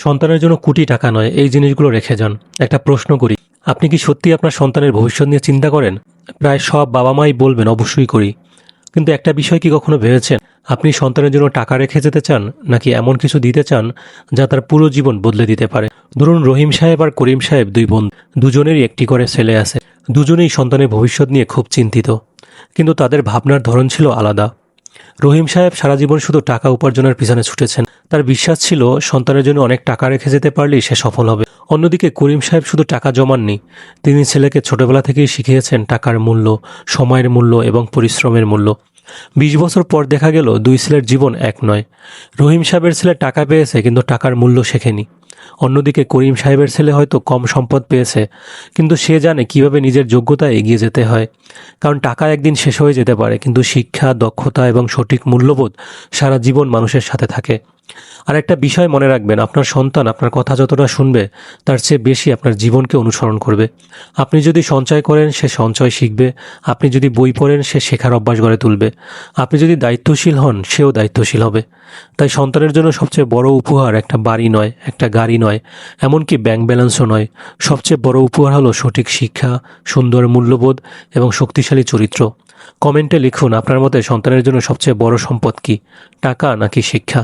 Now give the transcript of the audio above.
সন্তানের জন্য কোটি টাকা নয়, এই জিনিসগুলো রেখে যান। একটা প্রশ্ন করি, আপনি কি সত্যি আপনার সন্তানের ভবিষ্যৎ নিয়ে চিন্তা করেন? প্রায় সব বাবা মাই বলবেন অবশ্যই করি। কিন্তু একটা বিষয় কি কখনো ভেবেছেন, আপনি সন্তানের জন্য টাকা রেখে যেতে চান, নাকি এমন কিছু দিতে চান যা তার পুরো জীবন বদলে দিতে পারে? ধরুন রহিম সাহেব আর করিম সাহেব দুই বোন, দুজনেরই একটি করে ছেলে আছে। দুজনেই সন্তানের ভবিষ্যৎ নিয়ে খুব চিন্তিত, কিন্তু তাদের ভাবনার ধরন ছিল আলাদা। রহিম সাহেব সারা জীবন শুধু টাকা উপার্জনের পিছনে ছুটেছেন। তার বিশ্বাস ছিল সন্তানের জন্য অনেক টাকা রেখে যেতে পারলেই সে সফল হবে। অন্যদিকে করিম সাহেব শুধু টাকা জমাননি, তিনি ছেলেকে ছোটবেলা থেকেই শিখিয়েছেন টাকার মূল্য, সময়ের মূল্য এবং পরিশ্রমের মূল্য। ২০ বছর পর দেখা গেল দুই ছেলের জীবন এক নয়। রহিম সাহেবের ছেলে টাকা পেয়েছে কিন্তু টাকার মূল্য শেখেনি। অন্যদিকে করিম সাহেবের ছেলে হয়তো কম সম্পদ পেয়েছে, কিন্তু সে জানে কিভাবে নিজের যোগ্যতায় এগিয়ে যেতে হয়। কারণ টাকা একদিন শেষ হয়ে যেতে পারে, কিন্তু শিক্ষা, দক্ষতা এবং সঠিক মূল্যবোধ সারা জীবন মানুষের সাথে থাকে। আর একটা বিষয় মনে রাখবেন, আপনার সন্তান আপনার কথা যতটা শুনবে তার চেয়ে বেশি আপনার জীবনকে অনুসরণ করবে। আপনি যদি সঞ্চয় করেন, সে সঞ্চয় শিখবে। আপনি যদি বই পড়েন, সে শেখার অভ্যাস গড়ে তুলবে। আপনি যদি দায়িত্বশীল হন, সেও দায়িত্বশীল হবে। তাই সন্তানের জন্য সবচেয়ে বড় উপহার একটা বাড়ি নয়, একটা গাড়ি নয়, এমনকি ব্যাংক ব্যালেন্সও নয়। সবচেয়ে বড় উপহার হলো সঠিক শিক্ষা, সুন্দর মূল্যবোধ এবং শক্তিশালী চরিত্র। কমেন্টে লিখুন আপনার মতে সন্তানের জন্য সবচেয়ে বড় সম্পদ কি, টাকা নাকি শিক্ষা?